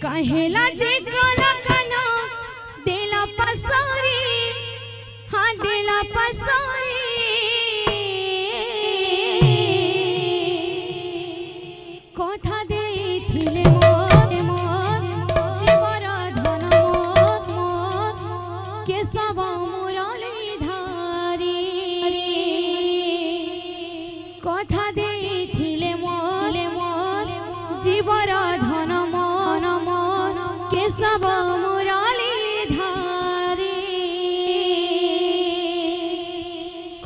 कहेला जे कोला कनो देला पसोरी हाँ देला पसोरी कथा देथिले मोर जीवर धन मोर केशव मुरली धारी कथा देथिले मोर जीवर धन मोर केशव मुरली धारी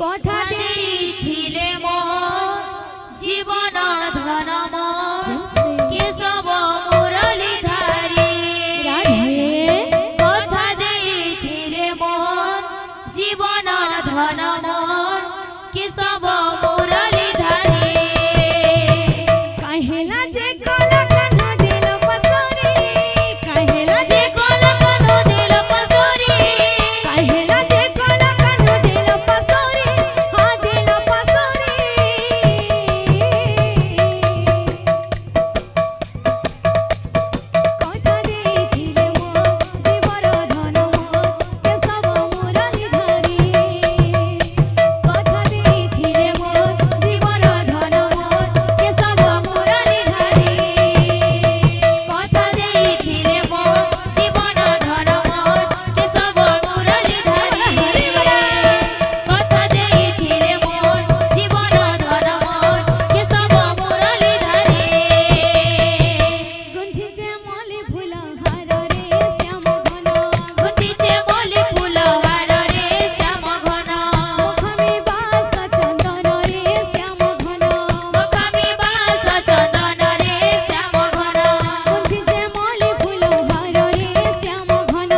कथा देथिले मोर जीवन धन मोर केशव मुरली धारी कथा देथिले मोर जीवन धन मोर केशव मुरली धारी कहेला जे कोला कनो देला पसोरी कहेला जे कोला कनो देला पसोरी कहेला जे कोला कनो देला पसोरी हाँ देला पसोरी कथा देथिले मोर जीवर धन मोर केशव मुरली धारी कथा देथिले मोर जीवर धन मोर केशव मुरली धारी कथा देथिले मोर जीवन धन मोर केशव मुरली धारी कथा देथिले मोर जीवन धन मोर केशव मुरली धारी गुंथिचे मली फूल हार रे श्याम घन गुंथिचे मली फूल हार रे श्याम घन मुखमी बास चंदन रे श्याम घन मुखमी बास चंदन रे श्याम घन गुंथिचे मली फूल हार रे श्याम घन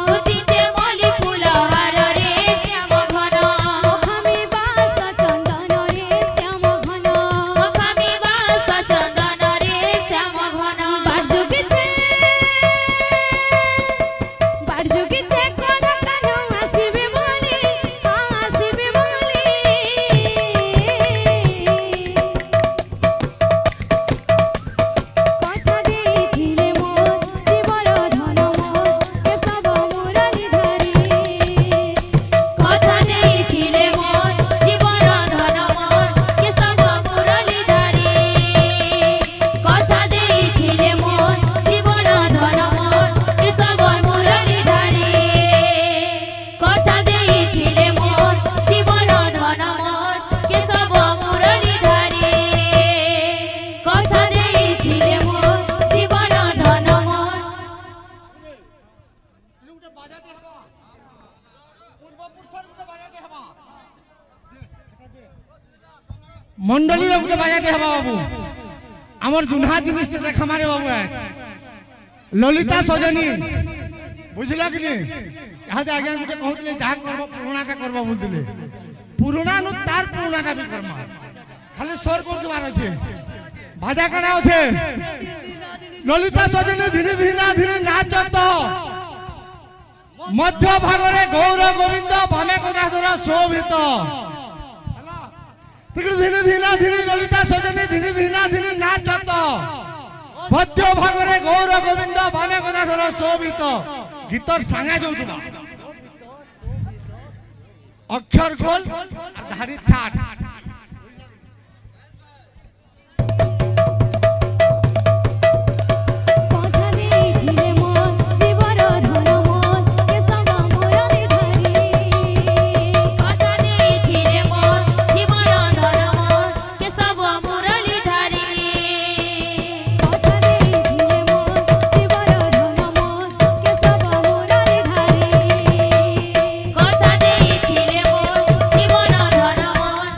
गुंथिचे मली फूल हार रे श्याम घन मुखमी बास चंदन रे श्याम घन मुखमी बास चंदन रे श्याम घन बारजुगीचे कोला कानो आसिबे बोली आसिबे बोली कथा देथिले मोर जीवर धन मोर केशव मुरली धारी कथा देथिले मोर जीवन धन मोर केशव मुरली धारी कथा देथिले मोर जीवन धन मोर केशव मुरली धारी कथा देथिले मोर जीवन धन मोर केशव मुरली धारी कथा देथिले मोर जीवन धन मोर मंडली गोटे बाजाटे हवा बाबू आमर जुन्हा जिनिस देखा मारे बाबू ललिता सजनी बुझला कि नहीं यहाँ आज्ञा गोटे कहते जहाँ करब पुराणाटा करब बोलते पुराणा नु तार पुराणाटा भी करमा खाली स्वर कर देवार अच्छे बाजा काना अच्छे ललिता सजनी धीरे धीरे धीरे नाचत मध्य भागरे गौर गोविंद भामे गदाधर शोभित धीरे धीरे धीरे ललिता सजनी धीरे धीरे धीरे नाचत मध्य भागरे गौर गोविंद भामे गदाधर शोभित गीतर सांगा जाउथबा अक्षर गोल और धारी छाट कथा देथिले मोर जीवर धन मोर केशव मुरली धारी कथा देथिले मोर जीवन धन मोर केशव मुरली धारी कथा देथिले मोर जीवर धन मोर केशव मुरली धारी कथा देथिले मोर जीवन धन मोर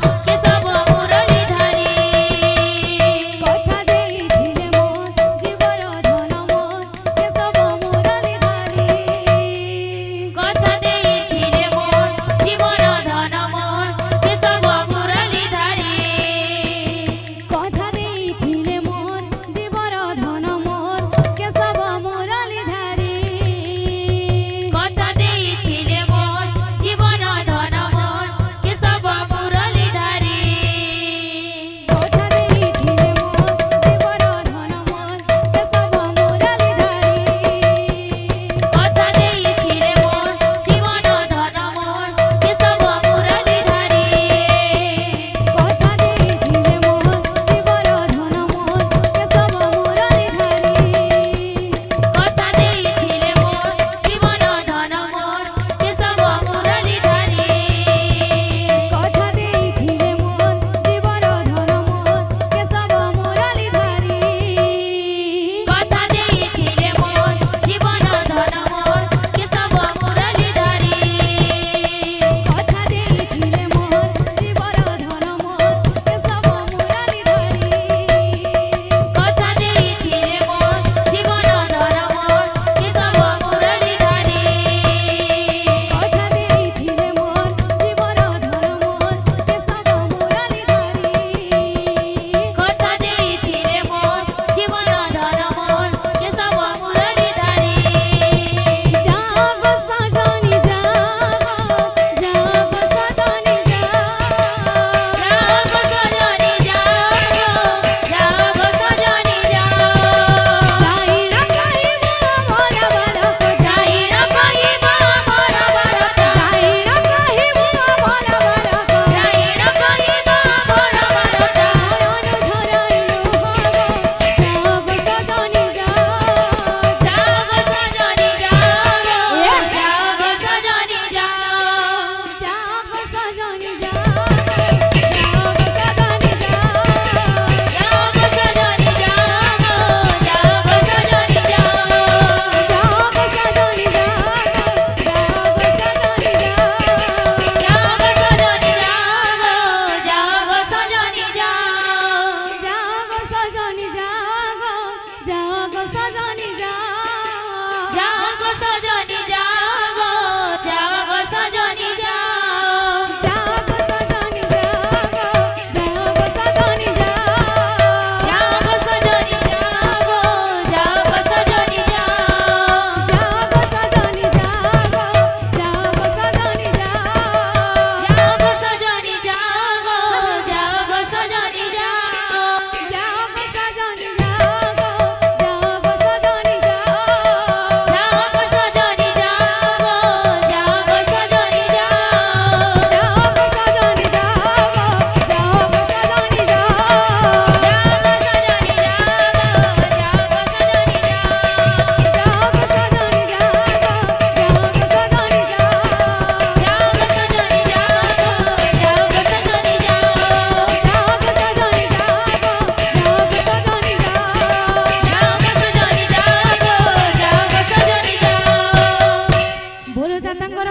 दातांकर